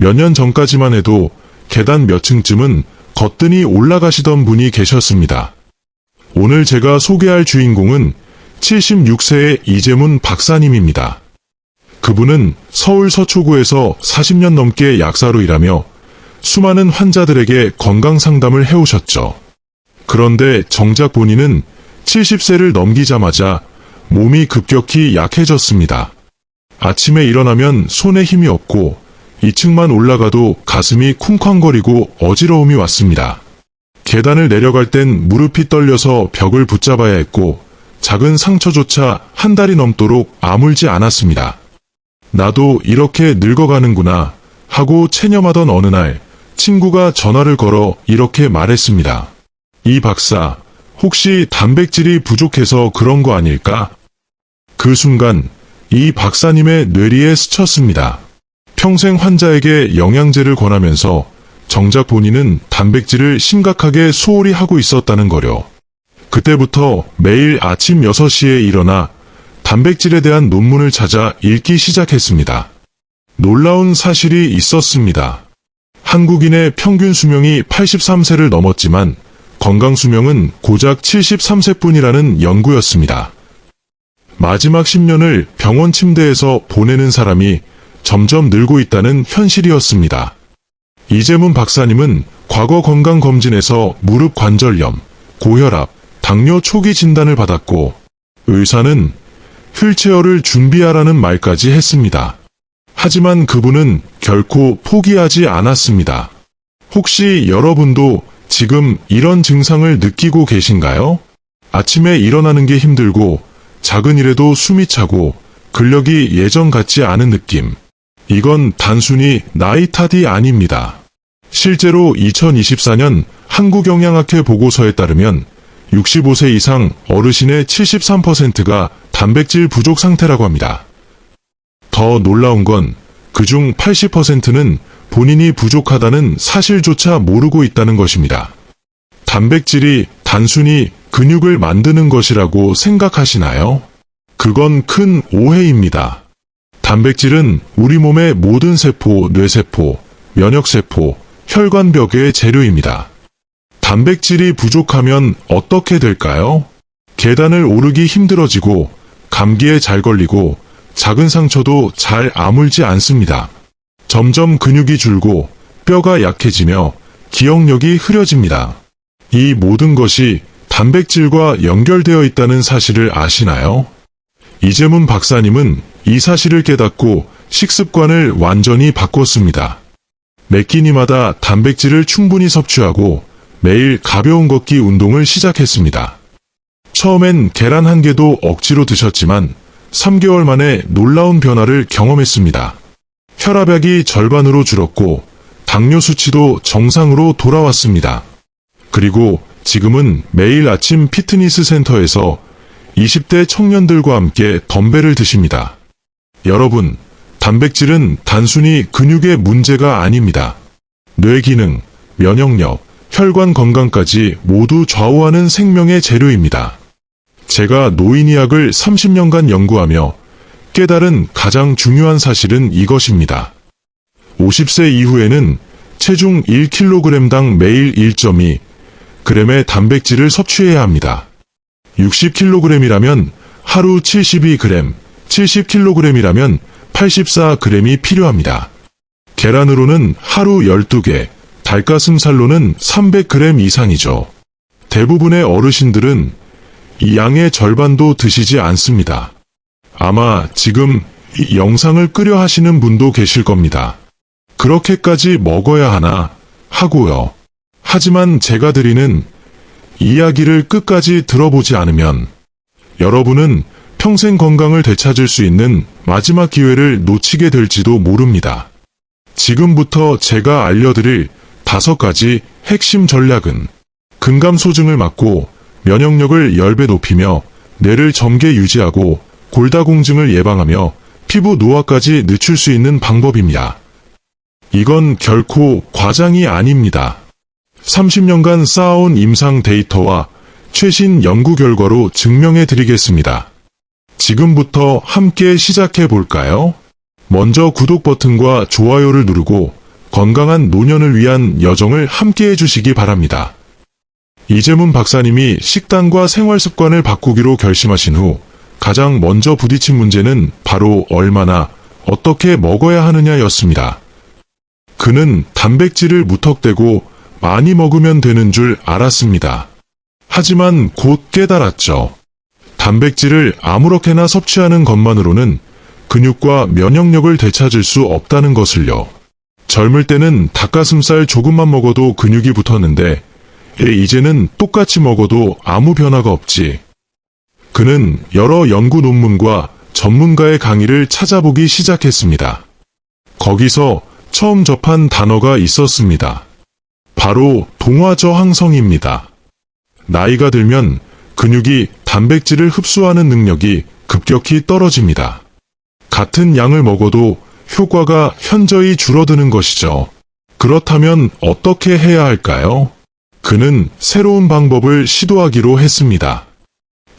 몇 년 전까지만 해도 계단 몇 층쯤은 거뜬히 올라가시던 분이 계셨습니다. 오늘 제가 소개할 주인공은 76세의 이재문 박사님입니다. 그분은 서울 서초구에서 40년 넘게 약사로 일하며 수많은 환자들에게 건강 상담을 해오셨죠. 그런데 정작 본인은 70세를 넘기자마자 몸이 급격히 약해졌습니다. 아침에 일어나면 손에 힘이 없고 2층만 올라가도 가슴이 쿵쾅거리고 어지러움이 왔습니다. 계단을 내려갈 땐 무릎이 떨려서 벽을 붙잡아야 했고 작은 상처조차 한 달이 넘도록 아물지 않았습니다. 나도 이렇게 늙어가는구나 하고 체념하던 어느 날 친구가 전화를 걸어 이렇게 말했습니다. 이 박사, 혹시 단백질이 부족해서 그런 거 아닐까? 그 순간 이 박사님의 뇌리에 스쳤습니다. 평생 환자에게 영양제를 권하면서 정작 본인은 단백질을 심각하게 소홀히 하고 있었다는 거려. 그때부터 매일 아침 6시에 일어나 단백질에 대한 논문을 찾아 읽기 시작했습니다. 놀라운 사실이 있었습니다. 한국인의 평균 수명이 83세를 넘었지만 건강 수명은 고작 73세뿐이라는 연구였습니다. 마지막 10년을 병원 침대에서 보내는 사람이 점점 늘고 있다는 현실이었습니다. 이재문 박사님은 과거 건강검진에서 무릎 관절염, 고혈압, 당뇨 초기 진단을 받았고 의사는 휠체어를 준비하라는 말까지 했습니다. 하지만 그분은 결코 포기하지 않았습니다. 혹시 여러분도 지금 이런 증상을 느끼고 계신가요? 아침에 일어나는 게 힘들고 작은 일에도 숨이 차고 근력이 예전 같지 않은 느낌. 이건 단순히 나이 탓이 아닙니다. 실제로 2024년 한국영양학회 보고서에 따르면 65세 이상 어르신의 73%가 단백질 부족 상태라고 합니다. 더 놀라운 건 그중 80%는 본인이 부족하다는 사실조차 모르고 있다는 것입니다. 단백질이 단순히 근육을 만드는 것이라고 생각하시나요? 그건 큰 오해입니다. 단백질은 우리 몸의 모든 세포, 뇌세포, 면역세포, 혈관벽의 재료입니다. 단백질이 부족하면 어떻게 될까요? 계단을 오르기 힘들어지고 감기에 잘 걸리고 작은 상처도 잘 아물지 않습니다. 점점 근육이 줄고 뼈가 약해지며 기억력이 흐려집니다. 이 모든 것이 단백질과 연결되어 있다는 사실을 아시나요? 이재문 박사님은 이 사실을 깨닫고 식습관을 완전히 바꿨습니다. 매 끼니마다 단백질을 충분히 섭취하고 매일 가벼운 걷기 운동을 시작했습니다. 처음엔 계란 한 개도 억지로 드셨지만 3개월 만에 놀라운 변화를 경험했습니다. 혈압약이 절반으로 줄었고 당뇨 수치도 정상으로 돌아왔습니다. 그리고 지금은 매일 아침 피트니스 센터에서 20대 청년들과 함께 덤벨을 드십니다. 여러분, 단백질은 단순히 근육의 문제가 아닙니다. 뇌 기능, 면역력, 혈관 건강까지 모두 좌우하는 생명의 재료입니다. 제가 노인의학을 30년간 연구하며 깨달은 가장 중요한 사실은 이것입니다. 50세 이후에는 체중 1kg당 매일 1.2g의 단백질을 섭취해야 합니다. 60kg이라면 하루 72g, 70kg이라면 84g이 필요합니다. 계란으로는 하루 12개, 닭가슴살로는 300g 이상이죠. 대부분의 어르신들은 이 양의 절반도 드시지 않습니다. 아마 지금 이 영상을 끄려 하시는 분도 계실 겁니다. 그렇게까지 먹어야 하나 하고요. 하지만 제가 드리는 이야기를 끝까지 들어보지 않으면 여러분은 평생 건강을 되찾을 수 있는 마지막 기회를 놓치게 될지도 모릅니다. 지금부터 제가 알려드릴 5가지 핵심 전략은 근감소증을 막고 면역력을 10배 높이며 뇌를 젊게 유지하고 골다공증을 예방하며 피부 노화까지 늦출 수 있는 방법입니다. 이건 결코 과장이 아닙니다. 30년간 쌓아온 임상 데이터와 최신 연구 결과로 증명해 드리겠습니다. 지금부터 함께 시작해 볼까요? 먼저 구독 버튼과 좋아요를 누르고 건강한 노년을 위한 여정을 함께 해주시기 바랍니다. 이재문 박사님이 식단과 생활 습관을 바꾸기로 결심하신 후 가장 먼저 부딪힌 문제는 바로 얼마나, 어떻게 먹어야 하느냐였습니다. 그는 단백질을 무턱대고 많이 먹으면 되는 줄 알았습니다. 하지만 곧 깨달았죠. 단백질을 아무렇게나 섭취하는 것만으로는 근육과 면역력을 되찾을 수 없다는 것을요. 젊을 때는 닭가슴살 조금만 먹어도 근육이 붙었는데 이제는 똑같이 먹어도 아무 변화가 없지. 그는 여러 연구 논문과 전문가의 강의를 찾아보기 시작했습니다. 거기서 처음 접한 단어가 있었습니다. 바로 동화저항성입니다. 나이가 들면 근육이 단백질을 흡수하는 능력이 급격히 떨어집니다. 같은 양을 먹어도 효과가 현저히 줄어드는 것이죠. 그렇다면 어떻게 해야 할까요? 그는 새로운 방법을 시도하기로 했습니다.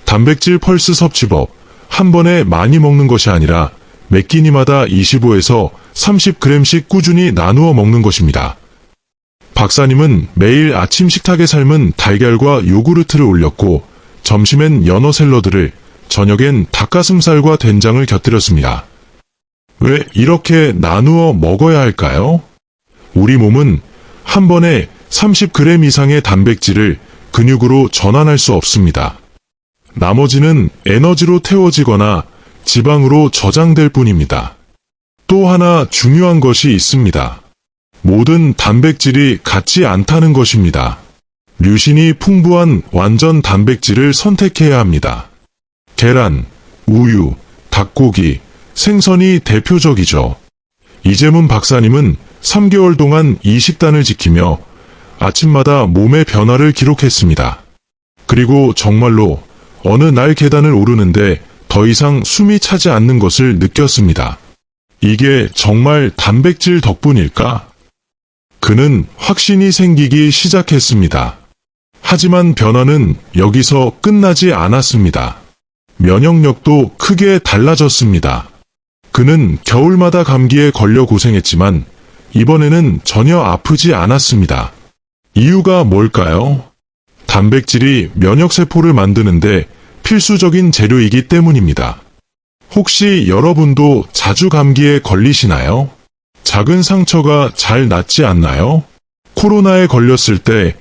단백질 펄스 섭취법, 한 번에 많이 먹는 것이 아니라 몇 끼니마다 25에서 30g씩 꾸준히 나누어 먹는 것입니다. 박사님은 매일 아침 식탁에 삶은 달걀과 요구르트를 올렸고 점심엔 연어 샐러드를, 저녁엔 닭가슴살과 된장을 곁들였습니다. 왜 이렇게 나누어 먹어야 할까요? 우리 몸은 한 번에 30g 이상의 단백질을 근육으로 전환할 수 없습니다. 나머지는 에너지로 태워지거나 지방으로 저장될 뿐입니다. 또 하나 중요한 것이 있습니다. 모든 단백질이 같지 않다는 것입니다. 류신이 풍부한 완전 단백질을 선택해야 합니다. 계란, 우유, 닭고기, 생선이 대표적이죠. 이재문 박사님은 3개월 동안 이 식단을 지키며 아침마다 몸의 변화를 기록했습니다. 그리고 정말로 어느 날 계단을 오르는데 더 이상 숨이 차지 않는 것을 느꼈습니다. 이게 정말 단백질 덕분일까? 그는 확신이 생기기 시작했습니다. 하지만 변화는 여기서 끝나지 않았습니다. 면역력도 크게 달라졌습니다. 그는 겨울마다 감기에 걸려 고생했지만 이번에는 전혀 아프지 않았습니다. 이유가 뭘까요? 단백질이 면역세포를 만드는데 필수적인 재료이기 때문입니다. 혹시 여러분도 자주 감기에 걸리시나요? 작은 상처가 잘 낫지 않나요? 코로나에 걸렸을 때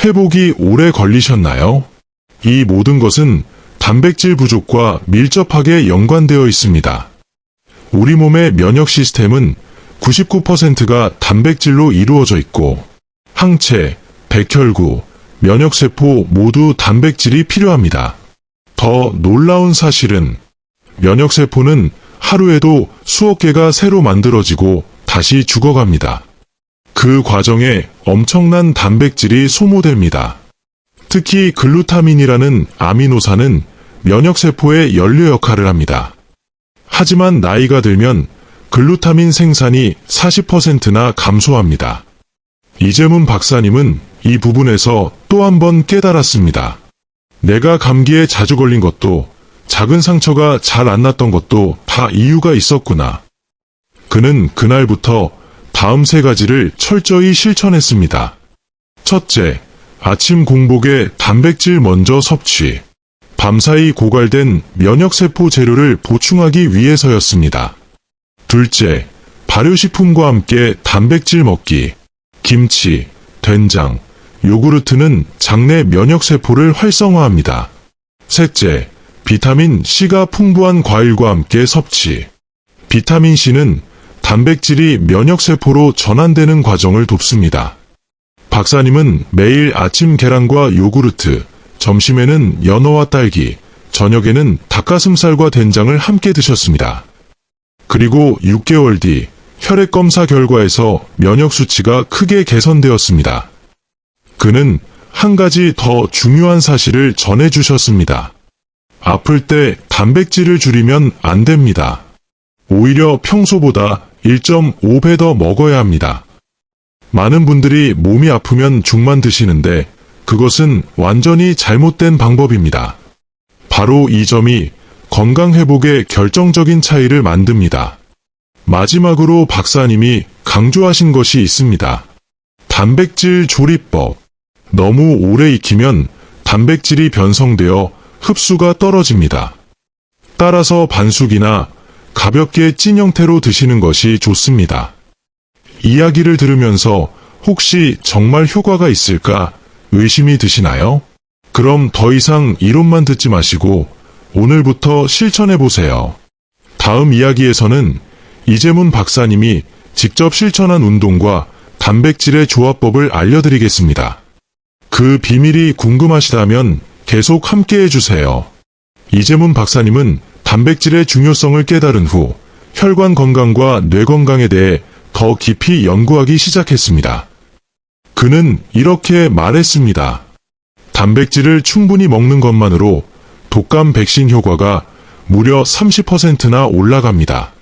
회복이 오래 걸리셨나요? 이 모든 것은 단백질 부족과 밀접하게 연관되어 있습니다. 우리 몸의 면역 시스템은 99%가 단백질로 이루어져 있고 항체, 백혈구, 면역세포 모두 단백질이 필요합니다. 더 놀라운 사실은 면역세포는 하루에도 수억 개가 새로 만들어지고 다시 죽어갑니다. 그 과정에 엄청난 단백질이 소모됩니다. 특히 글루타민이라는 아미노산은 면역세포의 연료 역할을 합니다. 하지만 나이가 들면 글루타민 생산이 40%나 감소합니다. 이재문 박사님은 이 부분에서 또 한 번 깨달았습니다. 내가 감기에 자주 걸린 것도, 작은 상처가 잘 안 났던 것도 다 이유가 있었구나. 그는 그날부터 다음 3가지를 철저히 실천했습니다. 첫째, 아침 공복에 단백질 먼저 섭취. 밤사이 고갈된 면역세포 재료를 보충하기 위해서였습니다. 둘째, 발효식품과 함께 단백질 먹기. 김치, 된장, 요구르트는 장내 면역세포를 활성화합니다. 셋째, 비타민 C가 풍부한 과일과 함께 섭취. 비타민 C는 단백질이 면역세포로 전환되는 과정을 돕습니다. 박사님은 매일 아침 계란과 요구르트, 점심에는 연어와 딸기, 저녁에는 닭가슴살과 된장을 함께 드셨습니다. 그리고 6개월 뒤 혈액검사 결과에서 면역 수치가 크게 개선되었습니다. 그는 한 가지 더 중요한 사실을 전해주셨습니다. 아플 때 단백질을 줄이면 안 됩니다. 오히려 평소보다 1.5배 더 먹어야 합니다. 많은 분들이 몸이 아프면 죽만 드시는데 그것은 완전히 잘못된 방법입니다. 바로 이 점이 건강 회복에 결정적인 차이를 만듭니다. 마지막으로 박사님이 강조하신 것이 있습니다. 단백질 조리법. 너무 오래 익히면 단백질이 변성되어 흡수가 떨어집니다. 따라서 반숙이나 가볍게 찐 형태로 드시는 것이 좋습니다. 이야기를 들으면서 혹시 정말 효과가 있을까 의심이 드시나요? 그럼 더 이상 이론만 듣지 마시고 오늘부터 실천해 보세요. 다음 이야기에서는 이재문 박사님이 직접 실천한 운동과 단백질의 조합법을 알려드리겠습니다. 그 비밀이 궁금하시다면 계속 함께 해주세요. 이재문 박사님은 단백질의 중요성을 깨달은 후 혈관 건강과 뇌 건강에 대해 더 깊이 연구하기 시작했습니다. 그는 이렇게 말했습니다. 단백질을 충분히 먹는 것만으로 독감 백신 효과가 무려 30%나 올라갑니다.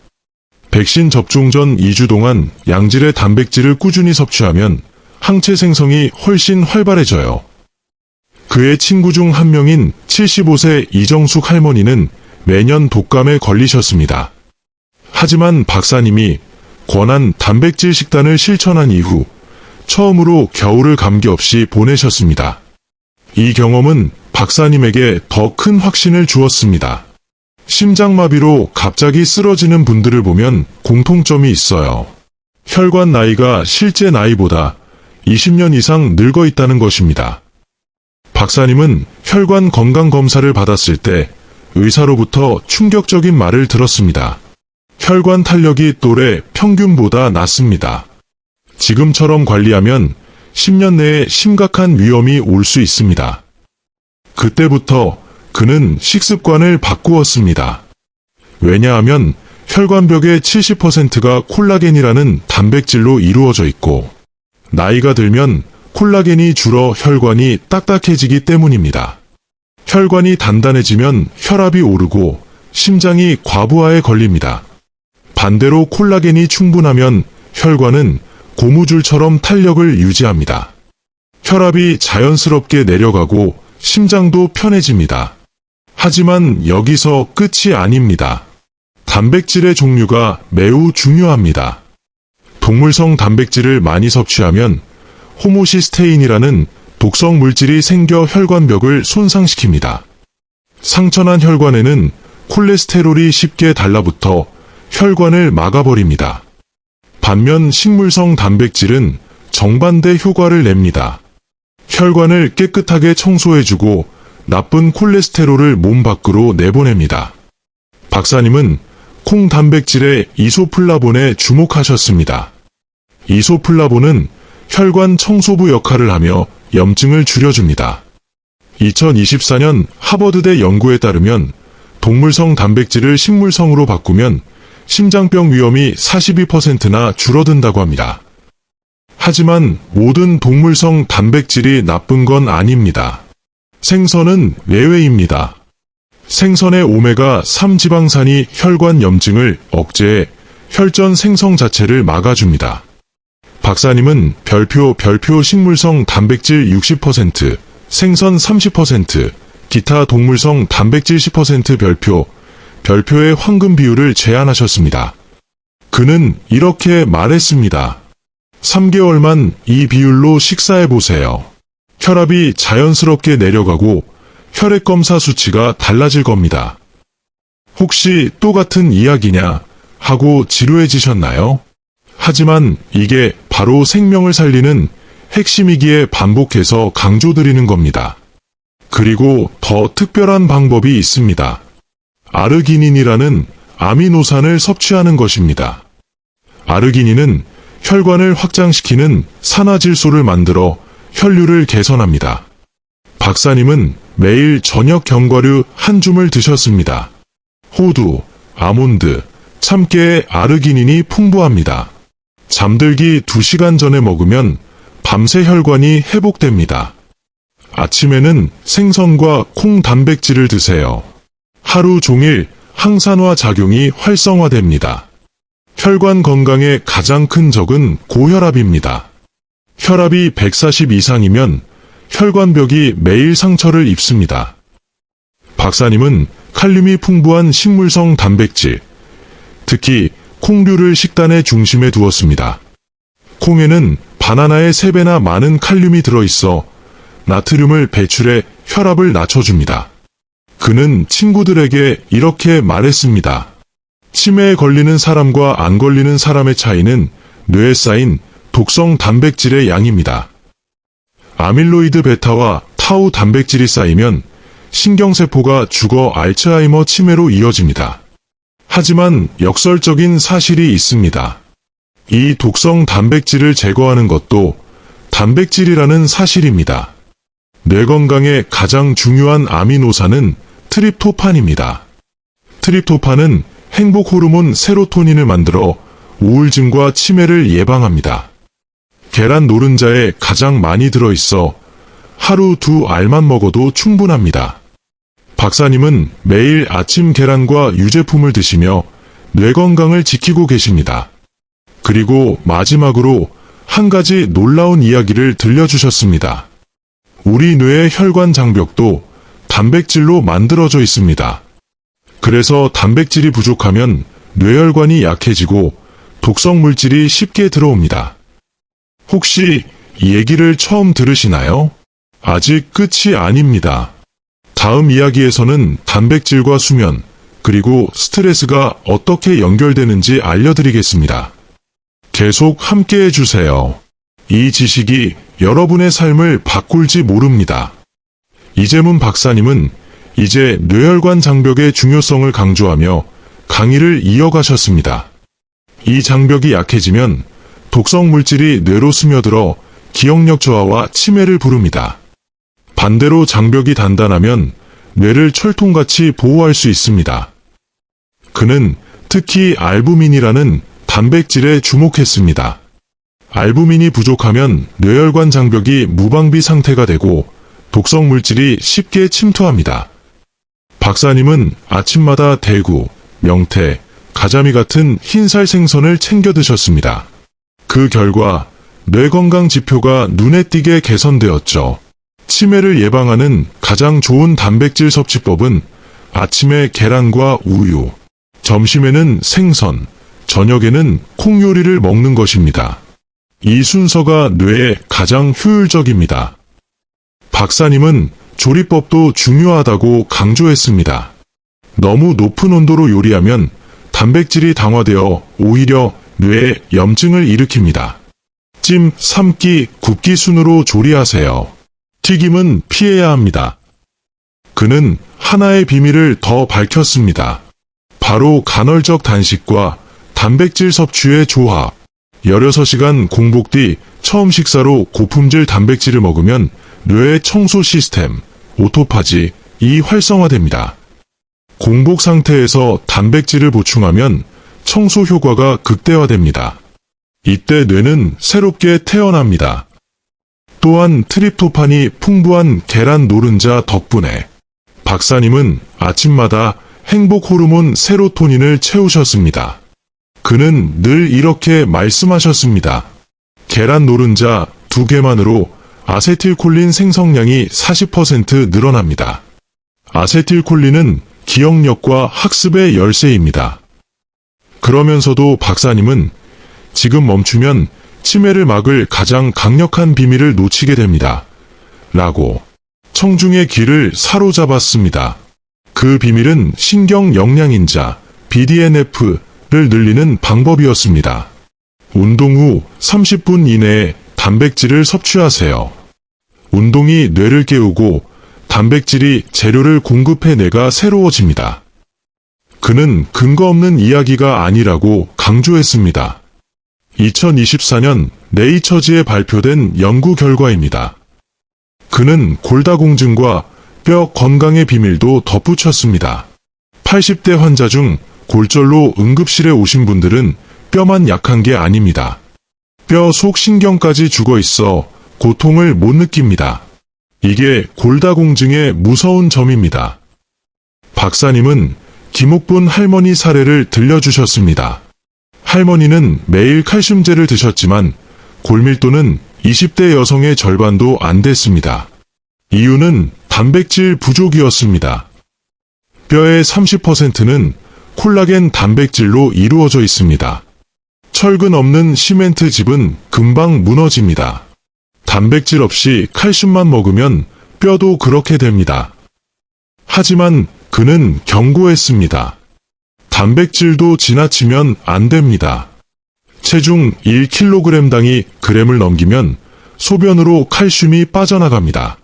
백신 접종 전 2주 동안 양질의 단백질을 꾸준히 섭취하면 항체 생성이 훨씬 활발해져요. 그의 친구 중 한 명인 75세 이정숙 할머니는 매년 독감에 걸리셨습니다. 하지만 박사님이 권한 단백질 식단을 실천한 이후 처음으로 겨울을 감기 없이 보내셨습니다. 이 경험은 박사님에게 더 큰 확신을 주었습니다. 심장마비로 갑자기 쓰러지는 분들을 보면 공통점이 있어요. 혈관 나이가 실제 나이보다 20년 이상 늙어 있다는 것입니다. 박사님은 혈관 건강 검사를 받았을 때 의사로부터 충격적인 말을 들었습니다. 혈관 탄력이 또래 평균보다 낮습니다. 지금처럼 관리하면 10년 내에 심각한 위험이 올 수 있습니다. 그때부터 그는 식습관을 바꾸었습니다. 왜냐하면 혈관벽의 70%가 콜라겐이라는 단백질로 이루어져 있고 나이가 들면 콜라겐이 줄어 혈관이 딱딱해지기 때문입니다. 혈관이 단단해지면 혈압이 오르고 심장이 과부하에 걸립니다. 반대로 콜라겐이 충분하면 혈관은 고무줄처럼 탄력을 유지합니다. 혈압이 자연스럽게 내려가고 심장도 편해집니다. 하지만 여기서 끝이 아닙니다. 단백질의 종류가 매우 중요합니다. 동물성 단백질을 많이 섭취하면 호모시스테인이라는 독성 물질이 생겨 혈관벽을 손상시킵니다. 상처난 혈관에는 콜레스테롤이 쉽게 달라붙어 혈관을 막아버립니다. 반면 식물성 단백질은 정반대 효과를 냅니다. 혈관을 깨끗하게 청소해주고 나쁜 콜레스테롤을 몸 밖으로 내보냅니다. 박사님은 콩 단백질의 이소플라본에 주목하셨습니다. 이소플라본은 혈관 청소부 역할을 하며 염증을 줄여줍니다. 2024년 하버드대 연구에 따르면 동물성 단백질을 식물성으로 바꾸면 심장병 위험이 42%나 줄어든다고 합니다. 하지만 모든 동물성 단백질이 나쁜 건 아닙니다. 생선은 예외입니다. 생선의 오메가3 지방산이 혈관 염증을 억제해 혈전 생성 자체를 막아줍니다. 박사님은 별표 식물성 단백질 60%, 생선 30%, 기타 동물성 단백질 10% 별표의 황금 비율을 제안하셨습니다. 그는 이렇게 말했습니다. 3개월만 이 비율로 식사해보세요. 혈압이 자연스럽게 내려가고 혈액 검사 수치가 달라질 겁니다. 혹시 또 같은 이야기냐 하고 지루해지셨나요? 하지만 이게 바로 생명을 살리는 핵심이기에 반복해서 강조드리는 겁니다. 그리고 더 특별한 방법이 있습니다. 아르기닌이라는 아미노산을 섭취하는 것입니다. 아르기닌은 혈관을 확장시키는 산화질소를 만들어 혈류를 개선합니다. 박사님은 매일 저녁 견과류 한 줌을 드셨습니다. 호두, 아몬드, 참깨에 아르기닌이 풍부합니다. 잠들기 2시간 전에 먹으면 밤새 혈관이 회복됩니다. 아침에는 생선과 콩 단백질을 드세요. 하루 종일 항산화 작용이 활성화됩니다. 혈관 건강의 가장 큰 적은 고혈압입니다. 혈압이 140 이상이면 혈관벽이 매일 상처를 입습니다. 박사님은 칼륨이 풍부한 식물성 단백질, 특히 콩류를 식단의 중심에 두었습니다. 콩에는 바나나의 3배나 많은 칼륨이 들어있어 나트륨을 배출해 혈압을 낮춰줍니다. 그는 친구들에게 이렇게 말했습니다. 치매에 걸리는 사람과 안 걸리는 사람의 차이는 뇌에 쌓인 독성 단백질의 양입니다. 아밀로이드 베타와 타우 단백질이 쌓이면 신경세포가 죽어 알츠하이머 치매로 이어집니다. 하지만 역설적인 사실이 있습니다. 이 독성 단백질을 제거하는 것도 단백질이라는 사실입니다. 뇌 건강에 가장 중요한 아미노산은 트립토판입니다. 트립토판은 행복 호르몬 세로토닌을 만들어 우울증과 치매를 예방합니다. 계란 노른자에 가장 많이 들어있어 하루 2알만 먹어도 충분합니다. 박사님은 매일 아침 계란과 유제품을 드시며 뇌 건강을 지키고 계십니다. 그리고 마지막으로 한 가지 놀라운 이야기를 들려주셨습니다. 우리 뇌의 혈관 장벽도 단백질로 만들어져 있습니다. 그래서 단백질이 부족하면 뇌혈관이 약해지고 독성 물질이 쉽게 들어옵니다. 혹시 이 얘기를 처음 들으시나요? 아직 끝이 아닙니다. 다음 이야기에서는 단백질과 수면, 그리고 스트레스가 어떻게 연결되는지 알려드리겠습니다. 계속 함께 해주세요. 이 지식이 여러분의 삶을 바꿀지 모릅니다. 이재문 박사님은 이제 뇌혈관 장벽의 중요성을 강조하며 강의를 이어가셨습니다. 이 장벽이 약해지면 독성 물질이 뇌로 스며들어 기억력 저하와 치매를 부릅니다. 반대로 장벽이 단단하면 뇌를 철통같이 보호할 수 있습니다. 그는 특히 알부민이라는 단백질에 주목했습니다. 알부민이 부족하면 뇌혈관 장벽이 무방비 상태가 되고 독성 물질이 쉽게 침투합니다. 박사님은 아침마다 대구, 명태, 가자미 같은 흰살 생선을 챙겨 드셨습니다. 그 결과 뇌 건강 지표가 눈에 띄게 개선되었죠. 치매를 예방하는 가장 좋은 단백질 섭취법은 아침에 계란과 우유, 점심에는 생선, 저녁에는 콩 요리를 먹는 것입니다. 이 순서가 뇌에 가장 효율적입니다. 박사님은 조리법도 중요하다고 강조했습니다. 너무 높은 온도로 요리하면 단백질이 당화되어 오히려 뇌에 염증을 일으킵니다. 찜, 삶기, 굽기 순으로 조리하세요. 튀김은 피해야 합니다. 그는 하나의 비밀을 더 밝혔습니다. 바로 간헐적 단식과 단백질 섭취의 조합. 16시간 공복 뒤 처음 식사로 고품질 단백질을 먹으면 뇌의 청소 시스템, 오토파지이 활성화됩니다. 공복 상태에서 단백질을 보충하면 청소 효과가 극대화됩니다. 이때 뇌는 새롭게 태어납니다. 또한 트립토판이 풍부한 계란 노른자 덕분에 박사님은 아침마다 행복 호르몬 세로토닌을 채우셨습니다. 그는 늘 이렇게 말씀하셨습니다. 계란 노른자 2개만으로 아세틸콜린 생성량이 40% 늘어납니다. 아세틸콜린은 기억력과 학습의 열쇠입니다. 그러면서도 박사님은 지금 멈추면 치매를 막을 가장 강력한 비밀을 놓치게 됩니다. 라고 청중의 귀를 사로잡았습니다. 그 비밀은 신경 영양인자 BDNF를 늘리는 방법이었습니다. 운동 후 30분 이내에 단백질을 섭취하세요. 운동이 뇌를 깨우고 단백질이 재료를 공급해 뇌가 새로워집니다. 그는 근거 없는 이야기가 아니라고 강조했습니다. 2024년 네이처지에 발표된 연구 결과입니다. 그는 골다공증과 뼈 건강의 비밀도 덧붙였습니다. 80대 환자 중 골절로 응급실에 오신 분들은 뼈만 약한 게 아닙니다. 뼈 속 신경까지 죽어 있어 고통을 못 느낍니다. 이게 골다공증의 무서운 점입니다. 박사님은 김옥분 할머니 사례를 들려주셨습니다. 할머니는 매일 칼슘제를 드셨지만 골밀도는 20대 여성의 절반도 안 됐습니다. 이유는 단백질 부족이었습니다. 뼈의 30%는 콜라겐 단백질로 이루어져 있습니다. 철근 없는 시멘트 집은 금방 무너집니다. 단백질 없이 칼슘만 먹으면 뼈도 그렇게 됩니다. 하지만 그는 경고했습니다. 단백질도 지나치면 안 됩니다. 체중 1kg당이 g을 넘기면 소변으로 칼슘이 빠져나갑니다.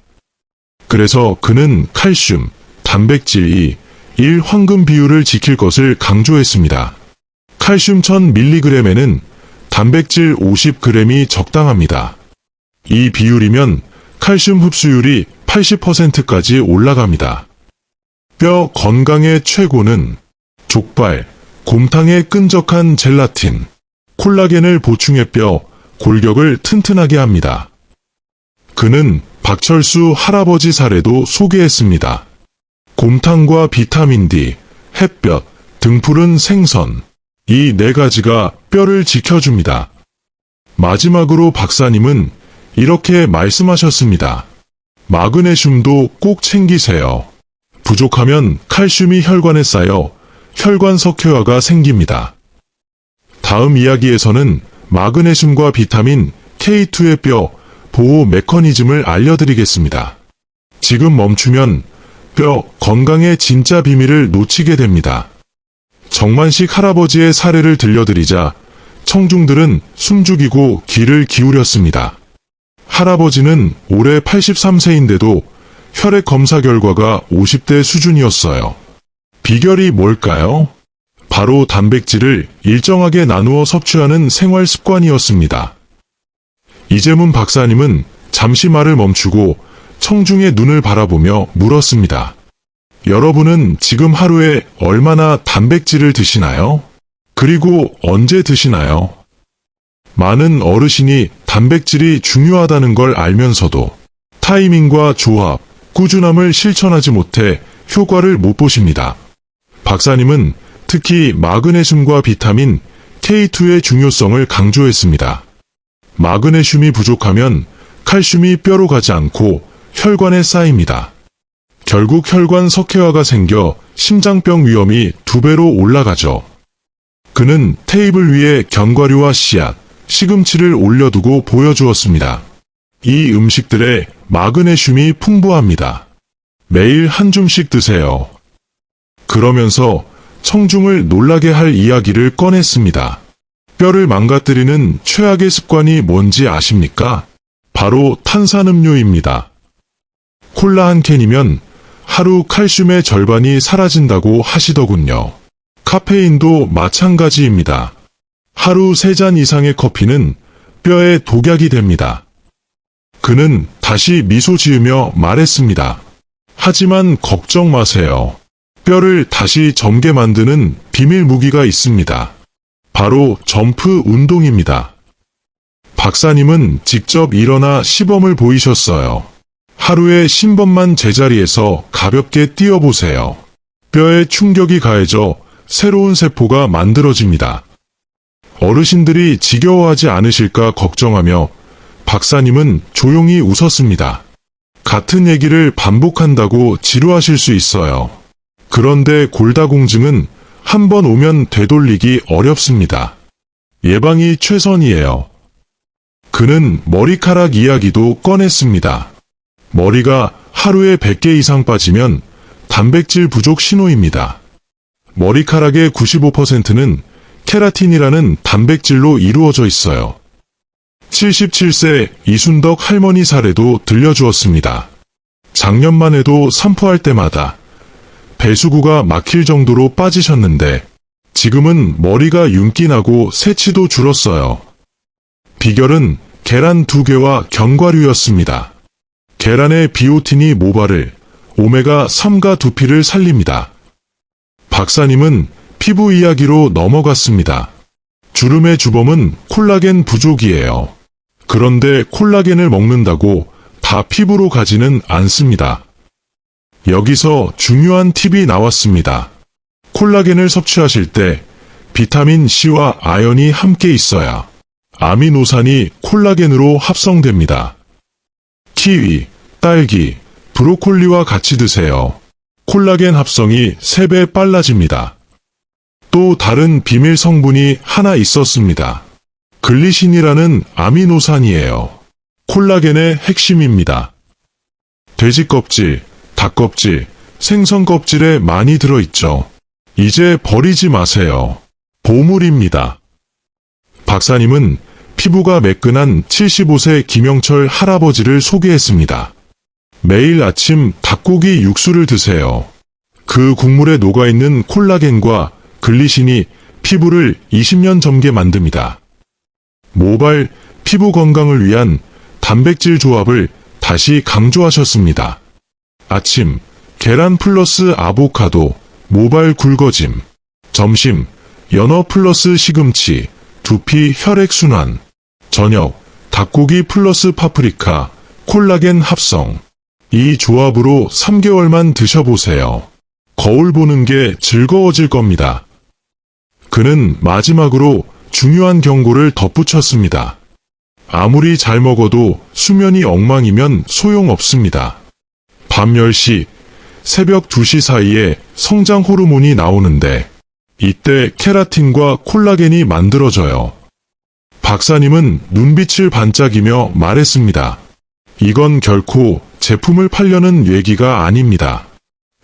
그래서 그는 칼슘, 단백질 1 황금 비율을 지킬 것을 강조했습니다. 칼슘 1000mg에는 단백질 50g이 적당합니다. 이 비율이면 칼슘 흡수율이 80%까지 올라갑니다. 뼈 건강의 최고는 족발, 곰탕의 끈적한 젤라틴, 콜라겐을 보충해 뼈, 골격을 튼튼하게 합니다. 그는 박철수 할아버지 사례도 소개했습니다. 곰탕과 비타민 D, 햇볕, 등푸른 생선, 이 네 가지가 뼈를 지켜줍니다. 마지막으로 박사님은 이렇게 말씀하셨습니다. 마그네슘도 꼭 챙기세요. 부족하면 칼슘이 혈관에 쌓여 혈관 석회화가 생깁니다. 다음 이야기에서는 마그네슘과 비타민 K2의 뼈 보호 메커니즘을 알려드리겠습니다. 지금 멈추면 뼈 건강의 진짜 비밀을 놓치게 됩니다. 정만식 할아버지의 사례를 들려드리자 청중들은 숨죽이고 귀를 기울였습니다. 할아버지는 올해 83세인데도 혈액 검사 결과가 50대 수준이었어요. 비결이 뭘까요? 바로 단백질을 일정하게 나누어 섭취하는 생활 습관이었습니다. 이재문 박사님은 잠시 말을 멈추고 청중의 눈을 바라보며 물었습니다. 여러분은 지금 하루에 얼마나 단백질을 드시나요? 그리고 언제 드시나요? 많은 어르신이 단백질이 중요하다는 걸 알면서도 타이밍과 조합, 꾸준함을 실천하지 못해 효과를 못 보십니다. 박사님은 특히 마그네슘과 비타민 K2의 중요성을 강조했습니다. 마그네슘이 부족하면 칼슘이 뼈로 가지 않고 혈관에 쌓입니다. 결국 혈관 석회화가 생겨 심장병 위험이 2배로 올라가죠. 그는 테이블 위에 견과류와 씨앗, 시금치를 올려두고 보여주었습니다. 이 음식들에 마그네슘이 풍부합니다. 매일 한 줌씩 드세요. 그러면서 청중을 놀라게 할 이야기를 꺼냈습니다. 뼈를 망가뜨리는 최악의 습관이 뭔지 아십니까? 바로 탄산음료입니다. 콜라 한 캔이면 하루 칼슘의 절반이 사라진다고 하시더군요. 카페인도 마찬가지입니다. 하루 3잔 이상의 커피는 뼈에 독약이 됩니다. 그는 다시 미소 지으며 말했습니다. 하지만 걱정 마세요. 뼈를 다시 젊게 만드는 비밀 무기가 있습니다. 바로 점프 운동입니다. 박사님은 직접 일어나 시범을 보이셨어요. 하루에 10번만 제자리에서 가볍게 뛰어보세요. 뼈에 충격이 가해져 새로운 세포가 만들어집니다. 어르신들이 지겨워하지 않으실까 걱정하며 박사님은 조용히 웃었습니다. 같은 얘기를 반복한다고 지루하실 수 있어요. 그런데 골다공증은 한 번 오면 되돌리기 어렵습니다. 예방이 최선이에요. 그는 머리카락 이야기도 꺼냈습니다. 머리가 하루에 100개 이상 빠지면 단백질 부족 신호입니다. 머리카락의 95%는 케라틴이라는 단백질로 이루어져 있어요. 77세 이순덕 할머니 사례도 들려주었습니다. 작년만 해도 산포할 때마다 배수구가 막힐 정도로 빠지셨는데 지금은 머리가 윤기 나고 새치도 줄었어요. 비결은 계란 2개와 견과류였습니다. 계란의 비오틴이 모발을, 오메가3가 두피를 살립니다. 박사님은 피부 이야기로 넘어갔습니다. 주름의 주범은 콜라겐 부족이에요. 그런데 콜라겐을 먹는다고 다 피부로 가지는 않습니다. 여기서 중요한 팁이 나왔습니다. 콜라겐을 섭취하실 때 비타민 C와 아연이 함께 있어야 아미노산이 콜라겐으로 합성됩니다. 키위, 딸기, 브로콜리와 같이 드세요. 콜라겐 합성이 3배 빨라집니다. 또 다른 비밀 성분이 하나 있었습니다. 글리신이라는 아미노산이에요. 콜라겐의 핵심입니다. 돼지 껍질, 닭 껍질, 생선 껍질에 많이 들어있죠. 이제 버리지 마세요. 보물입니다. 박사님은 피부가 매끈한 75세 김영철 할아버지를 소개했습니다. 매일 아침 닭고기 육수를 드세요. 그 국물에 녹아있는 콜라겐과 글리신이 피부를 20년 젊게 만듭니다. 모발 피부 건강을 위한 단백질 조합을 다시 강조하셨습니다. 아침 계란 플러스 아보카도, 모발 굵어짐. 점심 연어 플러스 시금치, 두피 혈액순환. 저녁 닭고기 플러스 파프리카, 콜라겐 합성. 이 조합으로 3개월만 드셔보세요. 거울 보는 게 즐거워질 겁니다. 그는 마지막으로 중요한 경고를 덧붙였습니다. 아무리 잘 먹어도 수면이 엉망이면 소용없습니다. 밤 10시, 새벽 2시 사이에 성장 호르몬이 나오는데 이때 케라틴과 콜라겐이 만들어져요. 박사님은 눈빛을 반짝이며 말했습니다. 이건 결코 제품을 팔려는 얘기가 아닙니다.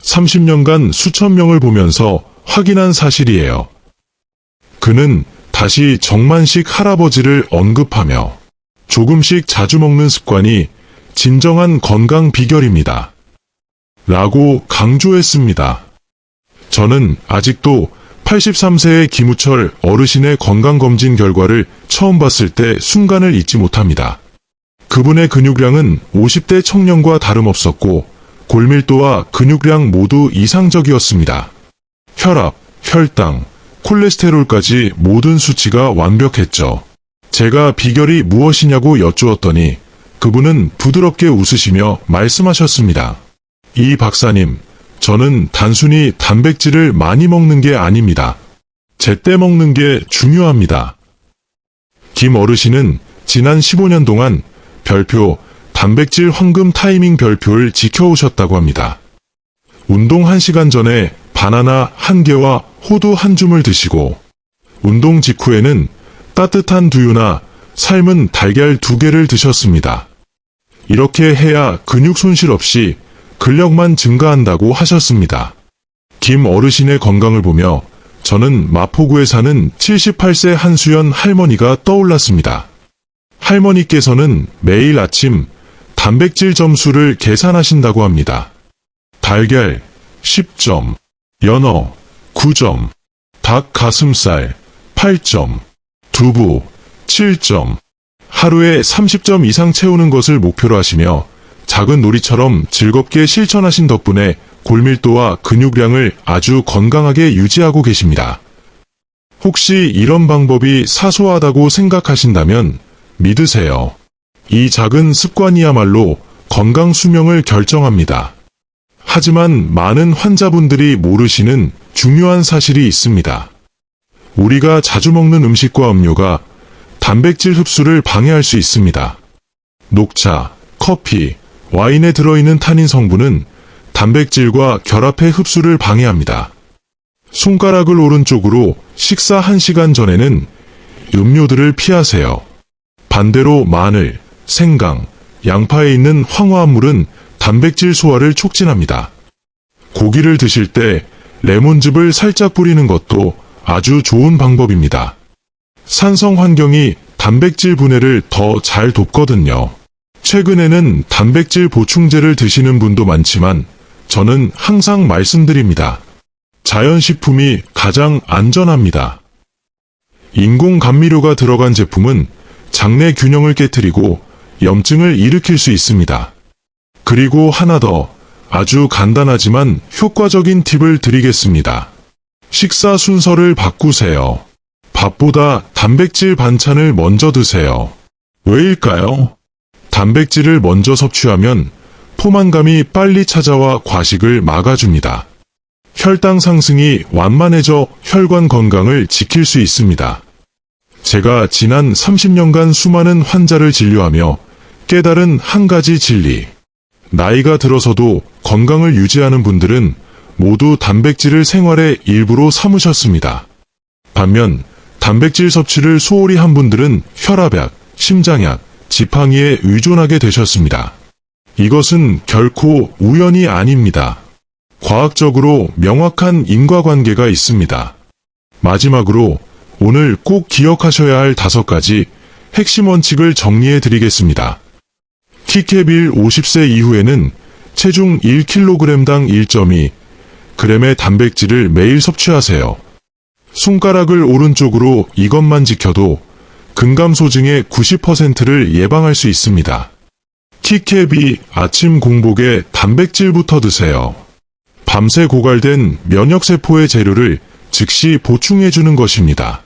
30년간 수천 명을 보면서 확인한 사실이에요. 그는 다시 정만식 할아버지를 언급하며 조금씩 자주 먹는 습관이 진정한 건강 비결입니다. 라고 강조했습니다. 저는 아직도 83세의 김우철 어르신의 건강검진 결과를 처음 봤을 때 순간을 잊지 못합니다. 그분의 근육량은 50대 청년과 다름없었고 골밀도와 근육량 모두 이상적이었습니다. 혈압, 혈당, 콜레스테롤까지 모든 수치가 완벽했죠. 제가 비결이 무엇이냐고 여쭈었더니 그분은 부드럽게 웃으시며 말씀하셨습니다. 이 박사님, 저는 단순히 단백질을 많이 먹는 게 아닙니다. 제때 먹는 게 중요합니다. 김 어르신은 지난 15년 동안 별표, 단백질 황금 타이밍 별표를 지켜오셨다고 합니다. 운동 1시간 전에 바나나 1개와 호두 1줌을 드시고 운동 직후에는 따뜻한 두유나 삶은 달걀 2개를 드셨습니다. 이렇게 해야 근육 손실 없이 근력만 증가한다고 하셨습니다. 김 어르신의 건강을 보며 저는 마포구에 사는 78세 한수연 할머니가 떠올랐습니다. 할머니께서는 매일 아침 단백질 점수를 계산하신다고 합니다. 달걀 10점, 연어 9점, 닭 가슴살 8점, 두부 7점, 하루에 30점 이상 채우는 것을 목표로 하시며 작은 놀이처럼 즐겁게 실천하신 덕분에 골밀도와 근육량을 아주 건강하게 유지하고 계십니다. 혹시 이런 방법이 사소하다고 생각하신다면 믿으세요. 이 작은 습관이야말로 건강 수명을 결정합니다. 하지만 많은 환자분들이 모르시는 중요한 사실이 있습니다. 우리가 자주 먹는 음식과 음료가 단백질 흡수를 방해할 수 있습니다. 녹차, 커피, 와인에 들어있는 타닌 성분은 단백질과 결합해 흡수를 방해합니다. 손가락을 오른쪽으로 식사 1시간 전에는 음료들을 피하세요. 반대로 마늘, 생강, 양파에 있는 황화합물은 단백질 소화를 촉진합니다. 고기를 드실 때 레몬즙을 살짝 뿌리는 것도 아주 좋은 방법입니다. 산성 환경이 단백질 분해를 더 잘 돕거든요. 최근에는 단백질 보충제를 드시는 분도 많지만 저는 항상 말씀드립니다. 자연식품이 가장 안전합니다. 인공 감미료가 들어간 제품은 장내 균형을 깨트리고 염증을 일으킬 수 있습니다. 그리고 하나 더 아주 간단하지만 효과적인 팁을 드리겠습니다. 식사 순서를 바꾸세요. 밥보다 단백질 반찬을 먼저 드세요. 왜일까요? 단백질을 먼저 섭취하면 포만감이 빨리 찾아와 과식을 막아줍니다. 혈당 상승이 완만해져 혈관 건강을 지킬 수 있습니다. 제가 지난 30년간 수많은 환자를 진료하며 깨달은 한 가지 진리. 나이가 들어서도 건강을 유지하는 분들은 모두 단백질을 생활의 일부로 삼으셨습니다. 반면 단백질 섭취를 소홀히 한 분들은 혈압약, 심장약, 지팡이에 의존하게 되셨습니다. 이것은 결코 우연이 아닙니다. 과학적으로 명확한 인과관계가 있습니다. 마지막으로 오늘 꼭 기억하셔야 할 5가지 핵심 원칙을 정리해 드리겠습니다. 키캡1 50세 이후에는 체중 1kg당 1.2g의 단백질을 매일 섭취하세요. 손가락을 오른쪽으로 이것만 지켜도 근감소증의 90%를 예방할 수 있습니다. 키캡2 아침 공복에 단백질부터 드세요. 밤새 고갈된 면역세포의 재료를 즉시 보충해주는 것입니다.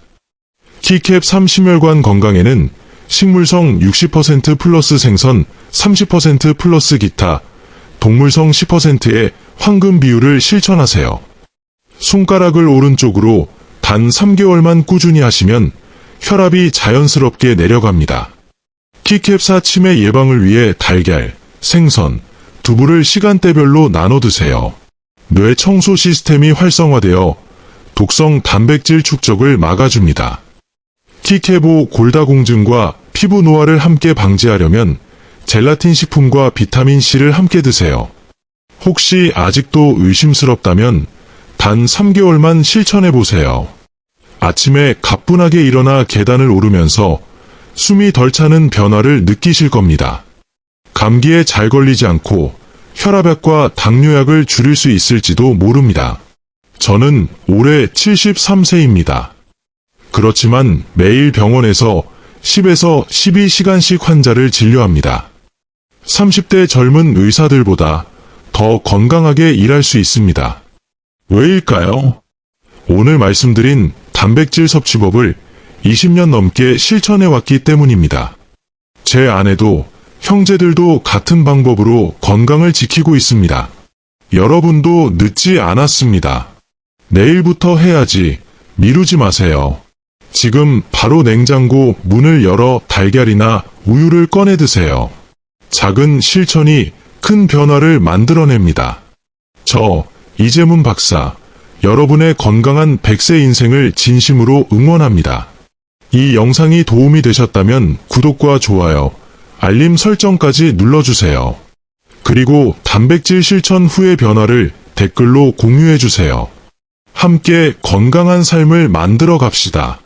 키캡3 심혈관 건강에는 식물성 60% 플러스 생선 30% 플러스 기타, 동물성 10%의 황금 비율을 실천하세요. 손가락을 오른쪽으로 단 3개월만 꾸준히 하시면 혈압이 자연스럽게 내려갑니다. 키캡4 치매 예방을 위해 달걀, 생선, 두부를 시간대별로 나눠 드세요. 뇌 청소 시스템이 활성화되어 독성 단백질 축적을 막아줍니다. 키캡5 골다공증과 피부 노화를 함께 방지하려면 젤라틴 식품과 비타민C를 함께 드세요. 혹시 아직도 의심스럽다면 단 3개월만 실천해보세요. 아침에 가뿐하게 일어나 계단을 오르면서 숨이 덜 차는 변화를 느끼실 겁니다. 감기에 잘 걸리지 않고 혈압약과 당뇨약을 줄일 수 있을지도 모릅니다. 저는 올해 73세입니다. 그렇지만 매일 병원에서 10에서 12시간씩 환자를 진료합니다. 30대 젊은 의사들보다 더 건강하게 일할 수 있습니다. 왜일까요? 오늘 말씀드린 단백질 섭취법을 20년 넘게 실천해왔기 때문입니다. 제 아내도 형제들도 같은 방법으로 건강을 지키고 있습니다. 여러분도 늦지 않았습니다. 내일부터 해야지 미루지 마세요. 지금 바로 냉장고 문을 열어 달걀이나 우유를 꺼내 드세요. 작은 실천이 큰 변화를 만들어냅니다. 저 이재문 박사, 여러분의 건강한 100세 인생을 진심으로 응원합니다. 이 영상이 도움이 되셨다면 구독과 좋아요, 알림 설정까지 눌러주세요. 그리고 단백질 실천 후의 변화를 댓글로 공유해주세요. 함께 건강한 삶을 만들어 갑시다.